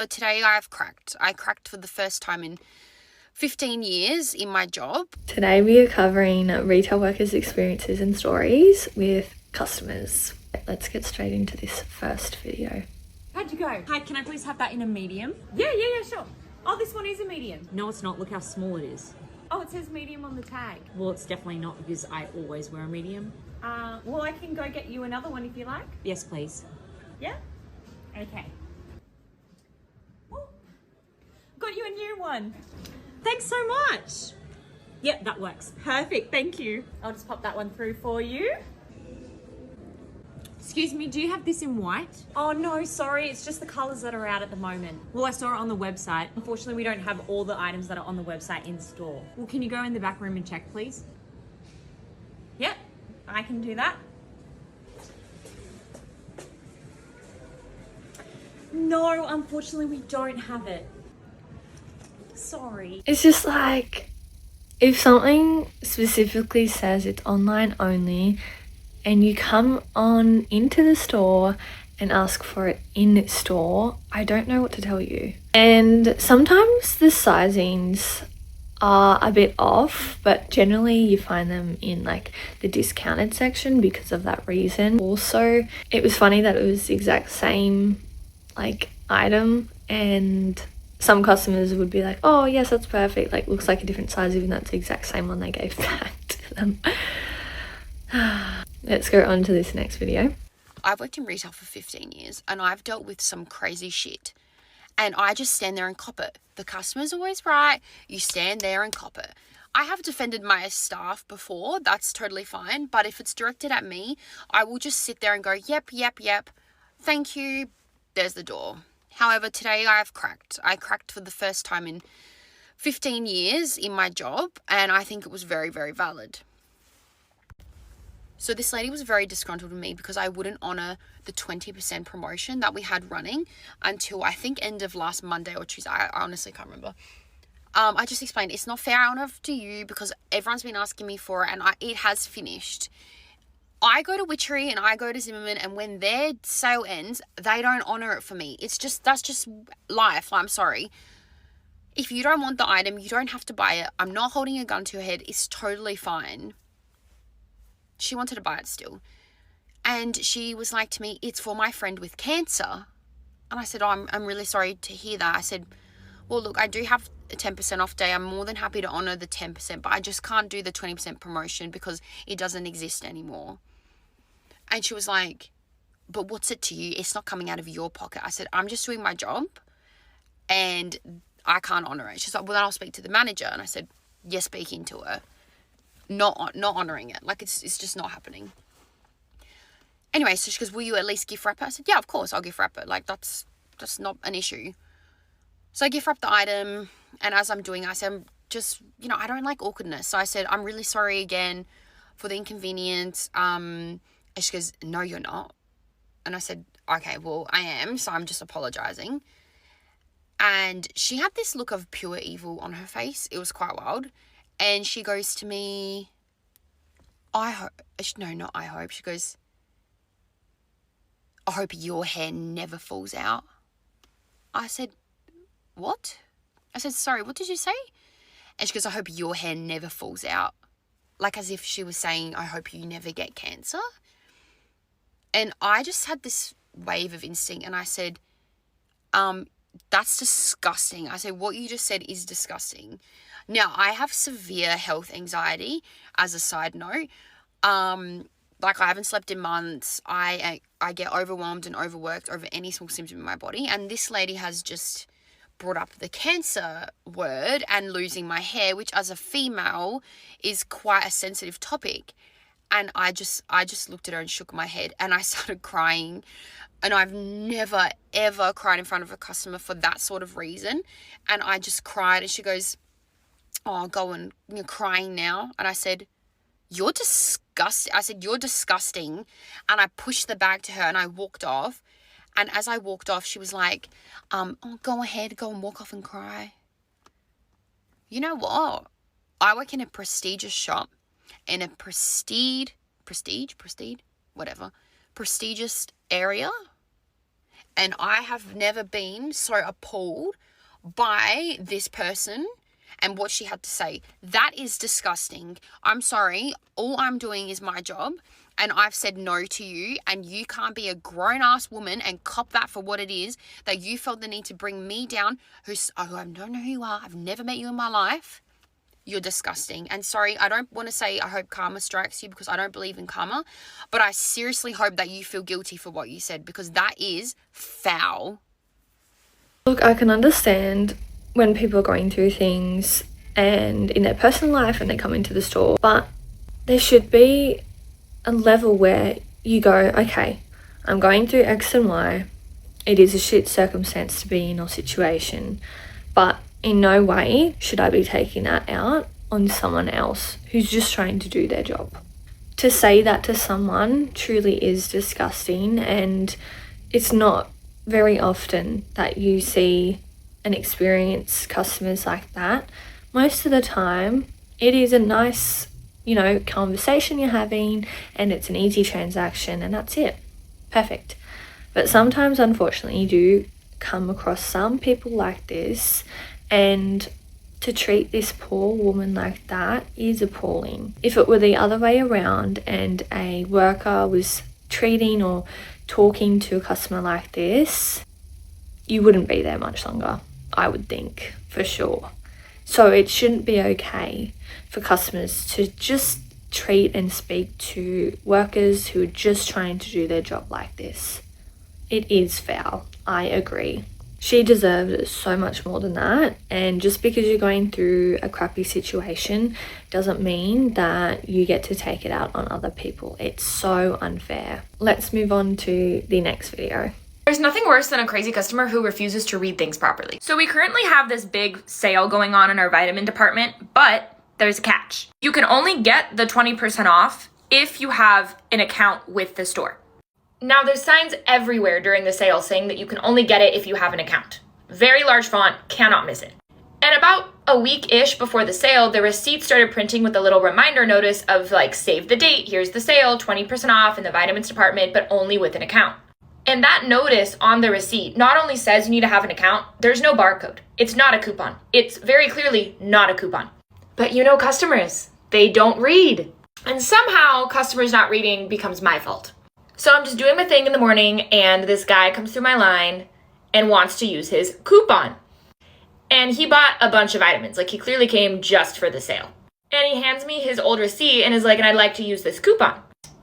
But today I cracked for the first time in 15 years in my job. Today we are covering retail workers' experiences and stories with customers. Let's get straight into this first video. How'd you go? Hi, can I please have that in a medium? Yeah, sure. Oh, this one is a medium. No, it's not. Look how small it is. Oh, it says medium on the tag. Well, it's definitely not because I always wear a medium. Well, I can go get you another one if you like. Yes, please. Yeah? Okay. Oh, got you a new one. Thanks so much. Yep, that works. Perfect. Thank you. I'll just pop that one through for you. Excuse me, do you have this in white? Oh, no, sorry. It's just the colours that are out at the moment. Well, I saw it on the website. Unfortunately, we don't have all the items that are on the website in store. Well, can you go in the back room and check, please? Yep, I can do that. No, unfortunately, we don't have it. Sorry. It's just like, if something specifically says it's online only and you come on into the store and ask for it in store, I don't know what to tell you. And sometimes the sizings are a bit off, but generally you find them in like the discounted section because of that reason. Also, it was funny that it was the exact same like item, and some customers would be like, oh yes, that's perfect, like looks like a different size, even though it's the exact same one they gave back to them. Let's go on to this next video. I've worked in retail for 15 years and I've dealt with some crazy shit. And I just stand there and cop it. The customer's always right. You stand there and cop it. I have defended my staff before. That's totally fine. But if it's directed at me, I will just sit there and go, yep. Thank you. There's the door. However, today I cracked for the first time in 15 years in my job. And I think it was very, very valid. So this lady was very disgruntled with me because I wouldn't honour the 20% promotion that we had running until I think end of last Monday or Tuesday. I honestly can't remember. I just explained it's not fair I honour to you because everyone's been asking me for it and it has finished. I go to Witchery and I go to Zimmerman, and when their sale ends, they don't honour it for me. That's just life. I'm sorry. If you don't want the item, you don't have to buy it. I'm not holding a gun to your head. It's totally fine. She wanted to buy it still. And she was like to me, it's for my friend with cancer. And I said, oh, I'm really sorry to hear that. I said, well, look, I do have a 10% off day. I'm more than happy to honour the 10%, but I just can't do the 20% promotion because it doesn't exist anymore. And she was like, but what's it to you? It's not coming out of your pocket. I said, I'm just doing my job and I can't honour it. She's like, well, then I'll speak to the manager. And I said, yes, speaking to her. Not honouring it. Like, it's just not happening. Anyway, so she goes, will you at least gift wrap it? I said, yeah, of course, I'll gift wrap it. Like, that's not an issue. So I gift wrap the item, and as I'm doing it, I said, I'm just, I don't like awkwardness. So I said, I'm really sorry again for the inconvenience. And she goes, no, you're not. And I said, okay, well, I am, so I'm just apologising. And she had this look of pure evil on her face. It was quite wild. And she goes to me, she goes, I hope your hair never falls out. I said, what? I said, sorry, what did you say? And she goes, I hope your hair never falls out. Like as if she was saying, I hope you never get cancer. And I just had this wave of instinct and I said, that's disgusting. I said, what you just said is disgusting. Now, I have severe health anxiety as a side note. Like I haven't slept in months. I get overwhelmed and overworked over any small symptom in my body. And this lady has just brought up the cancer word and losing my hair, which as a female is quite a sensitive topic. And I just looked at her and shook my head and I started crying. And I've never, ever cried in front of a customer for that sort of reason. And I just cried and she goes, oh, go on, you're crying now. And I said, you're disgusting. I said, you're disgusting. And I pushed the bag to her and I walked off. And as I walked off, she was like, oh, go ahead, go and walk off and cry. You know what? I work in a prestigious shop, in a prestigious area. And I have never been so appalled by this person and what she had to say. That is disgusting. I'm sorry. All I'm doing is my job, and I've said no to you, and you can't be a grown-ass woman and cop that for what it is, that you felt the need to bring me down, who I don't know who you are. I've never met you in my life. You're disgusting. And sorry, I don't want to say I hope karma strikes you, because I don't believe in karma, but I seriously hope that you feel guilty for what you said, because that is foul. Look, I can understand when people are going through things and in their personal life and they come into the store, but there should be a level where you go, okay, I'm going through X and Y. It is a shit circumstance to be in or situation, but in no way should I be taking that out on someone else who's just trying to do their job. To say that to someone truly is disgusting, and it's not very often that you see and experience customers like that. Most of the time, it is a nice, conversation you're having, and it's an easy transaction, and that's it. Perfect. But sometimes, unfortunately, you do come across some people like this, and to treat this poor woman like that is appalling. If it were the other way around and a worker was treating or talking to a customer like this, you wouldn't be there much longer, I would think, for sure. So it shouldn't be okay for customers to just treat and speak to workers who are just trying to do their job like this. It is foul, I agree. She deserved so much more than that, and just because you're going through a crappy situation doesn't mean that you get to take it out on other people. It's so unfair. Let's move on to the next video. There's nothing worse than a crazy customer who refuses to read things properly. So we currently have this big sale going on in our vitamin department, but there's a catch. You can only get the 20% off if you have an account with the store. Now there's signs everywhere during the sale saying that you can only get it if you have an account. Very large font, cannot miss it. And about a week-ish before the sale, the receipt started printing with a little reminder notice of like, save the date, here's the sale, 20% off in the vitamins department, but only with an account. And that notice on the receipt not only says you need to have an account, there's no barcode. It's not a coupon. It's very clearly not a coupon. But customers, they don't read. And somehow customers not reading becomes my fault. So I'm just doing my thing in the morning, and this guy comes through my line and wants to use his coupon. And he bought a bunch of vitamins. Like, he clearly came just for the sale. And he hands me his old receipt and is like, and I'd like to use this coupon.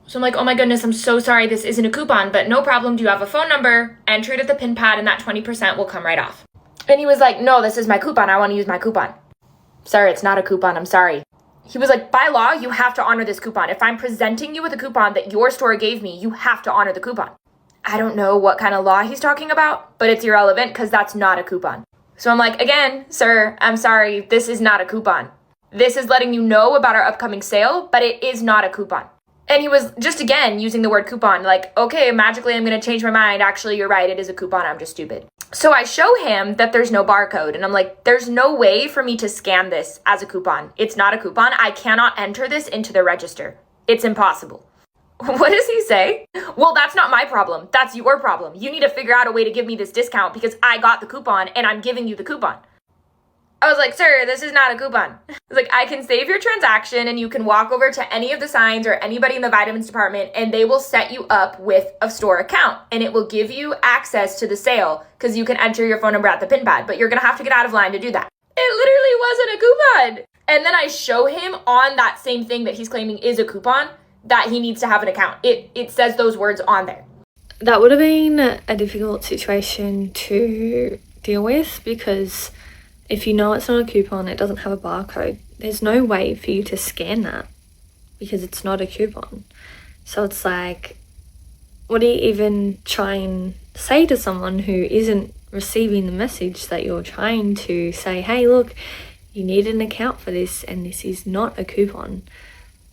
So I'm like, oh my goodness, I'm so sorry, this isn't a coupon, but no problem. Do you have a phone number? Enter it at the pin pad and that 20% will come right off. And he was like, no, this is my coupon. I want to use my coupon. Sir, it's not a coupon. I'm sorry. He was like, by law, you have to honor this coupon. If I'm presenting you with a coupon that your store gave me, you have to honor the coupon. I don't know what kind of law he's talking about, but it's irrelevant because that's not a coupon. So I'm like, again, sir, I'm sorry, this is not a coupon. This is letting you know about our upcoming sale, but it is not a coupon. And he was just, again, using the word coupon, like, okay, magically I'm going to change my mind. Actually, you're right, it is a coupon. I'm just stupid. So I show him that there's no barcode, and I'm like, there's no way for me to scan this as a coupon. It's not a coupon. I cannot enter this into the register. It's impossible. What does he say? Well, that's not my problem. That's your problem. You need to figure out a way to give me this discount because I got the coupon and I'm giving you the coupon. I was like, sir, this is not a coupon. I was like, I can save your transaction and you can walk over to any of the signs or anybody in the vitamins department and they will set you up with a store account and it will give you access to the sale because you can enter your phone number at the pin pad, but you're going to have to get out of line to do that. It literally wasn't a coupon. And then I show him on that same thing that he's claiming is a coupon that he needs to have an account. It says those words on there. That would have been a difficult situation to deal with because if you know it's not a coupon, it doesn't have a barcode, there's no way for you to scan that because it's not a coupon. So it's like, what do you even try and say to someone who isn't receiving the message that you're trying to say, hey, look, you need an account for this and this is not a coupon.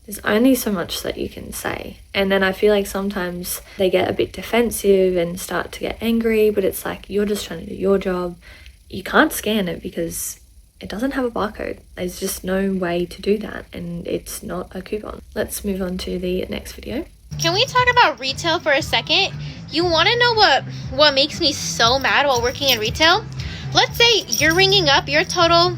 There's only so much that you can say. And then I feel like sometimes they get a bit defensive and start to get angry, but it's like, you're just trying to do your job. You can't scan it because it doesn't have a barcode. There's just no way to do that and it's not a coupon. Let's move on to the next video. Can we talk about retail for a second? You want to know what makes me so mad while working in retail? Let's say you're ringing up your total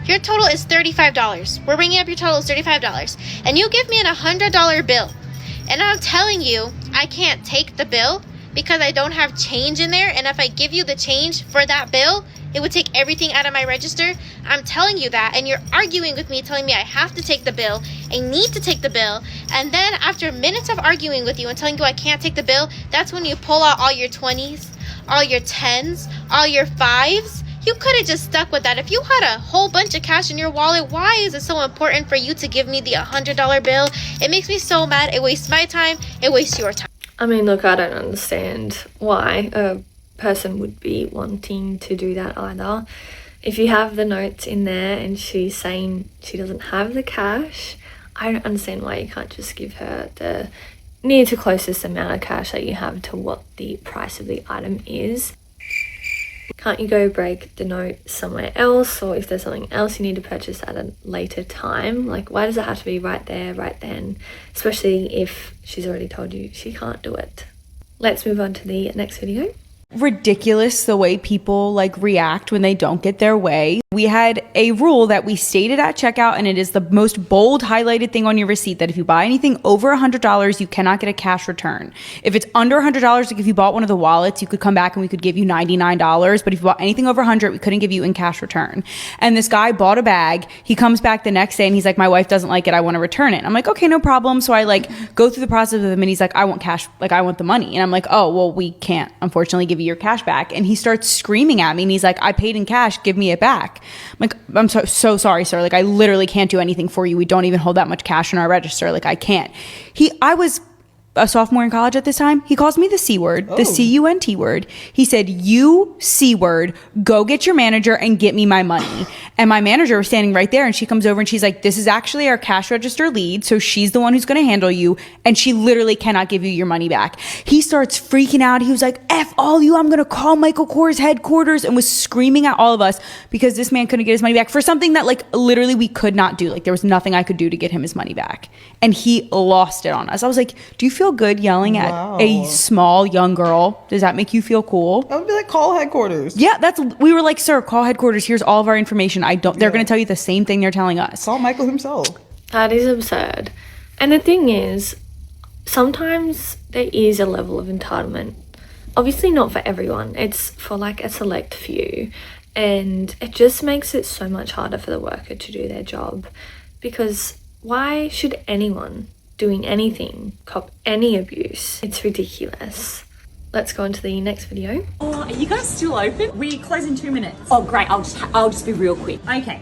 is $35. We're ringing up your total is $35. And you give me an $100 bill. And I'm telling you, I can't take the bill because I don't have change in there. And if I give you the change for that bill, it would take everything out of my register. I'm telling you that, and you're arguing with me, telling me I have to take the bill. I need to take the bill. And then after minutes of arguing with you and telling you I can't take the bill, that's when you pull out all your 20s, all your 10s, all your 5s. You could have just stuck with that. If you had a whole bunch of cash in your wallet, why is it so important for you to give me the $100 bill? It makes me so mad. It wastes my time. It wastes your time. I mean, look, I don't understand why a person would be wanting to do that either. If you have the notes in there and she's saying she doesn't have the cash, I don't understand why you can't just give her the near to closest amount of cash that you have to what the price of the item is. Can't you go break the note somewhere else, or if there's something else you need to purchase at a later time? Like, why does it have to be right there, right then? Especially if she's already told you she can't do it. Let's move on to the next video. Ridiculous the way people react when they don't get their way. We had a rule that we stated at checkout, and it is the most bold highlighted thing on your receipt, that if you buy anything over $100, you cannot get a cash return. If it's under $100, like if you bought one of the wallets, you could come back and we could give you $99. But if you bought anything over $100, we couldn't give you in cash return. And this guy bought a bag. He comes back the next day and he's like, my wife doesn't like it. I want to return it. I'm like, okay, no problem. So I go through the process with him, and he's like, I want cash. I want the money. And I'm like, oh, well, we can't unfortunately give you your cash back. And he starts screaming at me, and he's like, I paid in cash, give me it back. I'm like, I'm so sorry, sir. I literally can't do anything for you. We don't even hold that much cash in our register. I can't. I was a sophomore in college at this time. He calls me the C word, the C-U-N-T word. He said, you C word, go get your manager and get me my money. And my manager was standing right there, and she comes over and she's like, this is actually our cash register lead. So she's the one who's going to handle you. And she literally cannot give you your money back. He starts freaking out. He was like, F all you, I'm going to call Michael Kors headquarters, and was screaming at all of us because this man couldn't get his money back for something that literally we could not do. There was nothing I could do to get him his money back. And he lost it on us. I was like, do you feel good yelling at a small young girl? Does that make you feel cool? I would be like, call headquarters. Yeah, we were like, sir, call headquarters. Here's all of our information. They're going to tell you the same thing they're telling us. Call Michael himself. That is absurd. And the thing is, sometimes there is a level of entitlement. Obviously not for everyone. It's for a select few. And it just makes it so much harder for the worker to do their job, because why should anyone doing anything cop any abuse? It's ridiculous. Let's go on to the next video. Oh, are you guys still open? We close in 2 minutes. Oh, great. I'll just be real quick. Okay.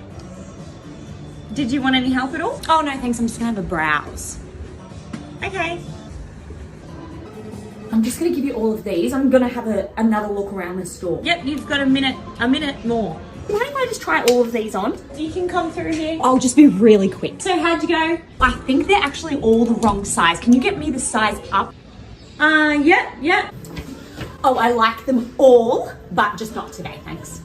Did you want any help at all? Oh, no, thanks. I'm just going to have a browse. Okay. I'm just going to give you all of these. I'm going to have another look around the store. Yep, you've got a minute more. Why don't I just try all of these on? You can come through here. I'll just be really quick. So how'd you go? I think they're actually all the wrong size. Can you get me the size up? Yeah. Oh, I like them all, but just not today, thanks.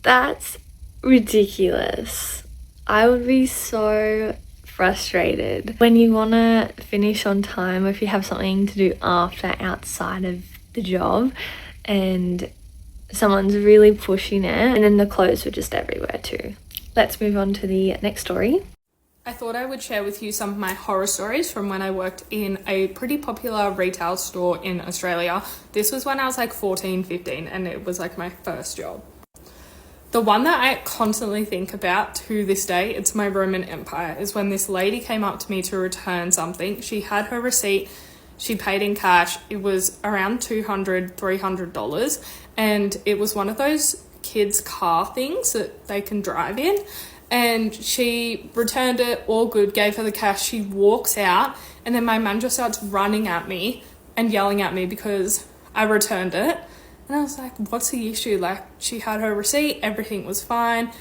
That's ridiculous. I would be so frustrated when you want to finish on time, or if you have something to do outside of the job and someone's really pushing it, and then the clothes were just everywhere too. Let's move on to the next story. I thought I would share with you some of my horror stories from when I worked in a pretty popular retail store in Australia. This was when I was 14, 15, and it was my first job. The one that I constantly think about to this day, it's my Roman Empire, is when this lady came up to me to return something. She had her receipt, she paid in cash. It was around $200, $300, and it was one of those kids' car things that they can drive in. And she returned it, all good, gave her the cash. She walks out, and then my manager starts running at me and yelling at me because I returned it. And I was like, what's the issue? She had her receipt, everything was fine.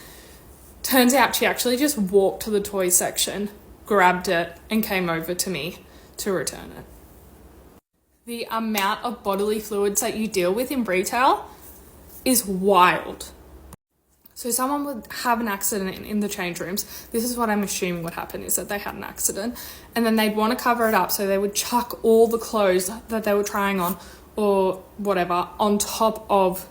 Turns out she actually just walked to the toy section, grabbed it, and came over to me to return it. The amount of bodily fluids that you deal with in retail is wild. So someone would have an accident in the change rooms. This is what I'm assuming would happen, is that they had an accident, and then they'd want to cover it up, so they would chuck all the clothes that they were trying on or whatever on top of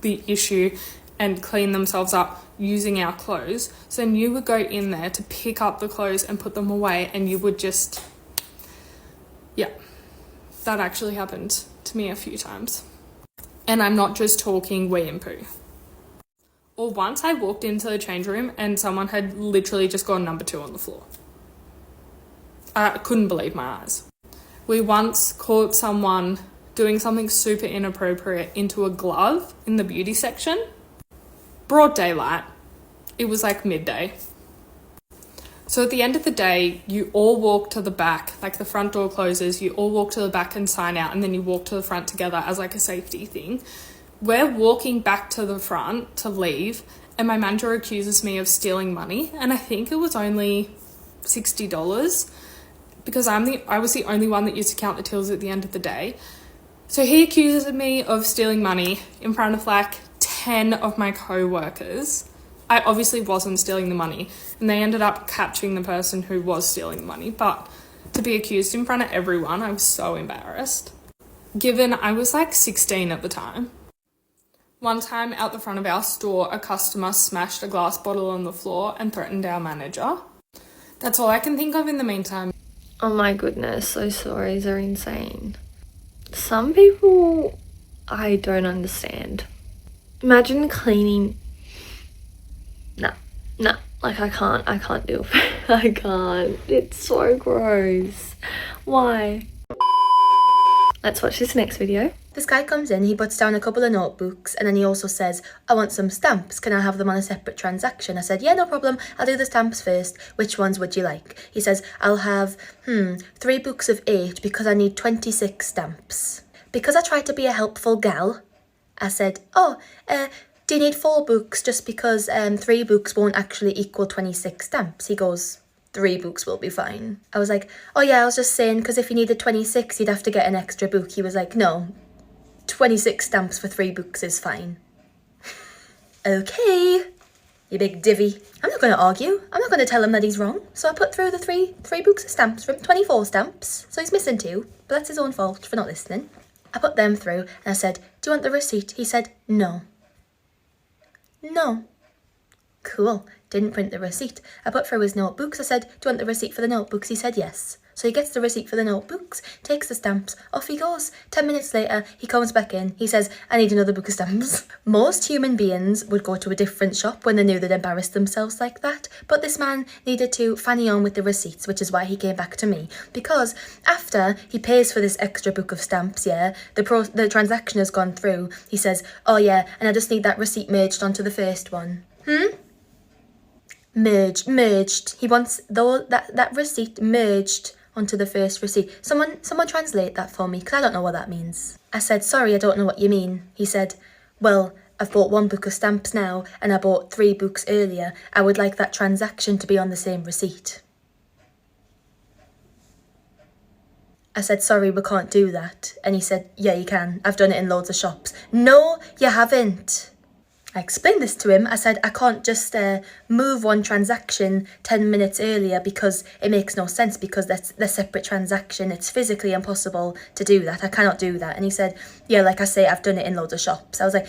the issue and clean themselves up using our clothes. So then you would go in there to pick up the clothes and put them away, and you would just, yeah, that actually happened to me a few times. And I'm not just talking wee and poo. Or once I walked into the change room and someone had literally just gone number 2 on the floor. I couldn't believe my eyes. We once caught someone doing something super inappropriate into a glove in the beauty section. Broad daylight. It was like midday. So at the end of the day, you all walk to the back, like the front door closes, you all walk to the back and sign out, and then you walk to the front together as like a safety thing. We're walking back to the front to leave, and my manager accuses me of stealing money, and I think it was only $60 because I was the only one that used to count the tills at the end of the day. So he accuses me of stealing money in front of like 10 of my co-workers. I obviously wasn't stealing the money, and they ended up catching the person who was stealing the money, but to be accused in front of everyone, I was so embarrassed, given I was like 16 at the time. One time out the front of our store, a customer smashed a glass bottle on the floor and threatened our manager. That's all I can think of in the meantime. Oh my goodness, those stories are insane. Some people I don't understand. Imagine cleaning. No, like I can't do it. I can't. It's so gross. Why? Let's watch this next video. This guy comes in, he puts down a couple of notebooks, and then he also says, I want some stamps. Can I have them on a separate transaction? I said, yeah, no problem. I'll do the stamps first. Which ones would you like? He says, I'll have, 3 books of 8 because I need 26 stamps. Because I tried to be a helpful gal, I said, do you need 4 books just because 3 books won't actually equal 26 stamps? He goes, 3 books will be fine. I was like, oh yeah, I was just saying, because if you needed 26, you'd have to get an extra book. He was like, no, 26 stamps for 3 books is fine. Okay, you big divvy. I'm not going to argue. I'm not going to tell him that he's wrong. So I put through the three books of stamps from 24 stamps. So he's missing 2, but that's his own fault for not listening. I put them through and I said, do you want the receipt? He said, no. No. Cool. Didn't print the receipt. I put through his notebooks. I said, do you want the receipt for the notebooks? He said yes. So he gets the receipt for the notebooks, takes the stamps, off he goes. 10 minutes later, he comes back in. He says, I need another book of stamps. Most human beings would go to a different shop when they knew they'd embarrassed themselves like that. But this man needed to fanny on with the receipts, which is why he came back to me. Because after he pays for this extra book of stamps, the transaction has gone through. He says, oh yeah, and I just need that receipt merged onto the first one. Merged. He wants that receipt merged onto the first receipt. Someone translate that for me, because I don't know what that means. I said, sorry, I don't know what you mean. He said, well, I've bought 1 book of stamps now, and I bought 3 books earlier. I would like that transaction to be on the same receipt. I said, sorry, we can't do that. And he said, yeah, you can. I've done it in loads of shops. No, you haven't. I explained this to him. I said, I can't just move one transaction 10 minutes earlier because it makes no sense, because that's a separate transaction. It's physically impossible to do that. I cannot do that. And he said, yeah, like I say, I've done it in loads of shops. I was like,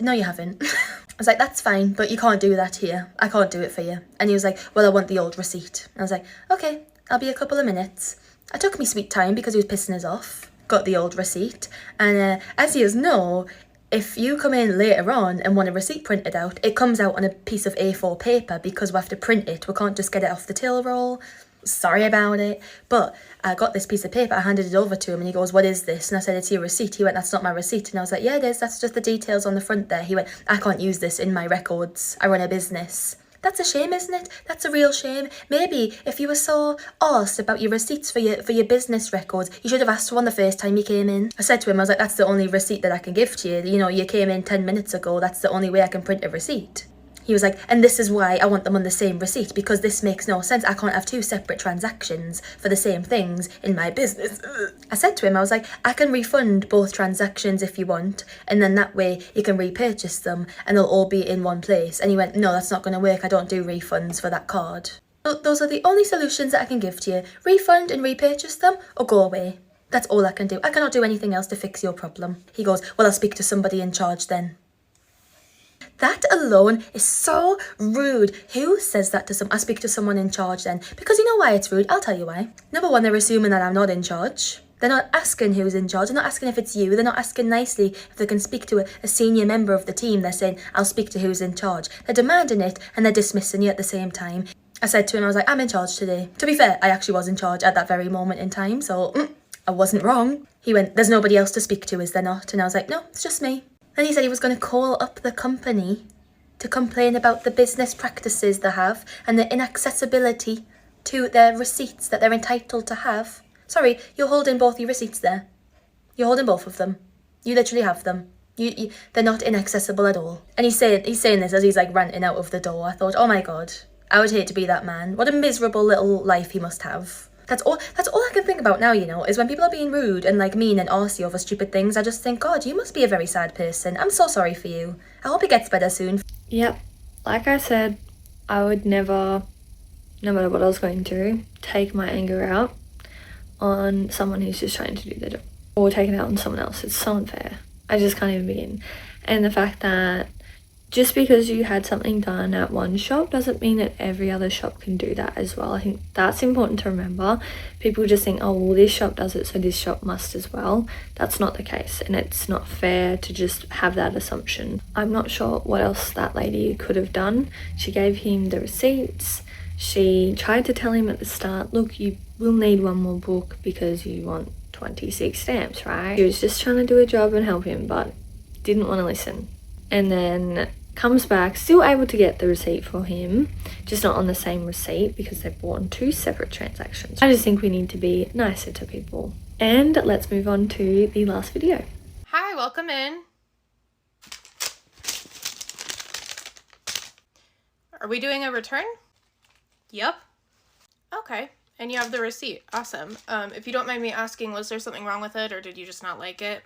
no, you haven't. I was like, that's fine, but you can't do that here. I can't do it for you. And he was like, well, I want the old receipt. And I was like, okay, I'll be a couple of minutes. I took me sweet time because he was pissing us off. Got the old receipt. And as you know, if you come in later on and want a receipt printed out, it comes out on a piece of A4 paper because we have to print it. We can't just get it off the till roll. Sorry about it. But I got this piece of paper, I handed it over to him and he goes, what is this? And I said, it's your receipt. He went, that's not my receipt. And I was like, yeah, it is. That's just the details on the front there. He went, I can't use this in my records. I run a business. That's a shame, isn't it? That's a real shame. Maybe if you were so arsed about your receipts for your business records, you should have asked for one the first time you came in. I said to him, I was like, that's the only receipt that I can give to you. You know, you came in 10 minutes ago. That's the only way I can print a receipt. He was like, and this is why I want them on the same receipt, because this makes no sense. I can't have 2 separate transactions for the same things in my business. I said to him, I was like, I can refund both transactions if you want, and then that way you can repurchase them and they'll all be in one place. And he went, no, that's not going to work. I don't do refunds for that card. So those are the only solutions that I can give to you. Refund and repurchase them, or go away. That's all I can do. I cannot do anything else to fix your problem. He goes, well, I'll speak to somebody in charge then. That alone is so rude. Who says that to I speak to someone in charge then? Because you know why it's rude? I'll tell you why. Number one, they're assuming that I'm not in charge. They're not asking who's in charge. They're not asking if it's you. They're not asking nicely if they can speak to a senior member of the team. They're saying, I'll speak to who's in charge. They're demanding it and they're dismissing you at the same time. I said to him, I was like, I'm in charge today. To be fair, I actually was in charge at that very moment in time, so I wasn't wrong. He went, there's nobody else to speak to, is there not? And I was like, no, it's just me. Then he said he was going to call up the company to complain about the business practices they have and the inaccessibility to their receipts that they're entitled to have. Sorry, you're holding both your receipts there. You're holding both of them. You literally have them. They're not inaccessible at all. And he's saying this as he's like ranting out of the door. I thought, oh my God, I would hate to be that man. What a miserable little life he must have. That's all I can think about now, you know, is when people are being rude and like mean and arsey over stupid things, I just think, God, you must be a very sad person. I'm so sorry for you. I hope it gets better soon. Yep, like I said, I would never, no matter what I was going through, take my anger out on someone who's just trying to do their job. Or take it out on someone else. It's so unfair. I just can't even begin. And the fact that just because you had something done at one shop doesn't mean that every other shop can do that as well. I think that's important to remember. People just think, oh, well, this shop does it, so this shop must as well. That's not the case, and it's not fair to just have that assumption. I'm not sure what else that lady could have done. She gave him the receipts. She tried to tell him at the start, look, you will need one more book because you want 26 stamps, right? She was just trying to do a job and help him, but didn't want to listen. And then comes back, still able to get the receipt for him, just not on the same receipt because they bought on 2 separate transactions. I just think we need to be nicer to people. And let's move on to the last video. Hi, welcome in. Are we doing a return? Yep. Okay. And you have the receipt. Awesome. If you don't mind me asking, was there something wrong with it or did you just not like it?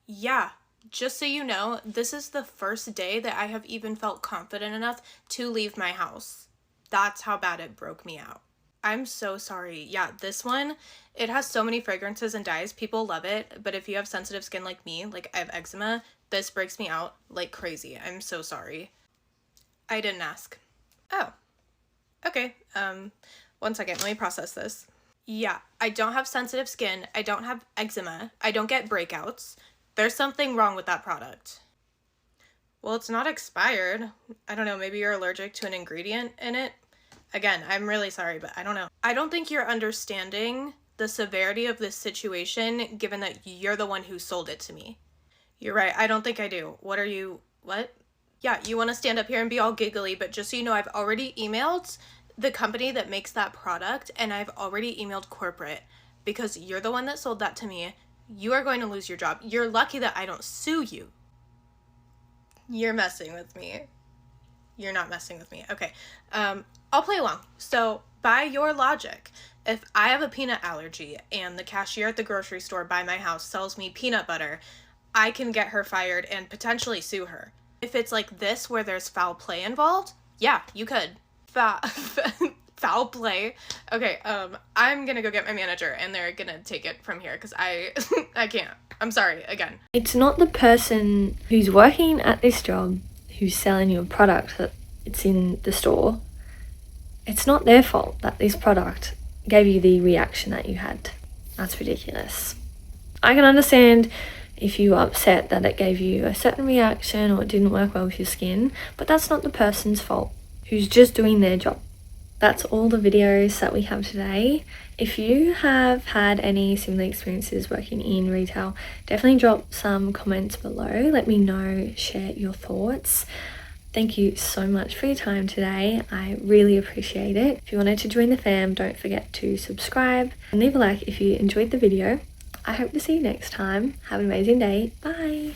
Yeah. Just so you know, this is the first day that I have even felt confident enough to leave my house. That's how bad it broke me out. I'm so sorry. Yeah, this one, it has so many fragrances and dyes. People love it. But if you have sensitive skin like me, like I have eczema, this breaks me out like crazy. I'm so sorry. I didn't ask. Oh, okay. 1 second. Let me process this. Yeah, I don't have sensitive skin. I don't have eczema. I don't get breakouts. There's something wrong with that product. Well, it's not expired. I don't know, maybe you're allergic to an ingredient in it. Again, I'm really sorry, but I don't know. I don't think you're understanding the severity of this situation, given that you're the one who sold it to me. You're right, I don't think I do. What? Yeah, you want to stand up here and be all giggly, but just so you know, I've already emailed the company that makes that product, and I've already emailed corporate, because you're the one that sold that to me. You are going to lose your job. You're lucky that I don't sue you. You're messing with me. You're not messing with me. Okay. I'll play along. So, by your logic, if I have a peanut allergy and the cashier at the grocery store by my house sells me peanut butter, I can get her fired and potentially sue her. If it's like this where there's foul play involved, yeah, you could. Foul play. Okay, I'm gonna go get my manager and they're gonna take it from here because I can't. I'm sorry, again. It's not the person who's working at this job who's selling you a product that it's in the store. It's not their fault that this product gave you the reaction that you had. That's ridiculous. I can understand if you were upset that it gave you a certain reaction or it didn't work well with your skin, but that's not the person's fault who's just doing their job. That's all the videos that we have today. If you have had any similar experiences working in retail, definitely drop some comments below. Let me know, share your thoughts. Thank you so much for your time today. I really appreciate it. If you wanted to join the fam, don't forget to subscribe and leave a like if you enjoyed the video. I hope to see you next time. Have an amazing day. Bye.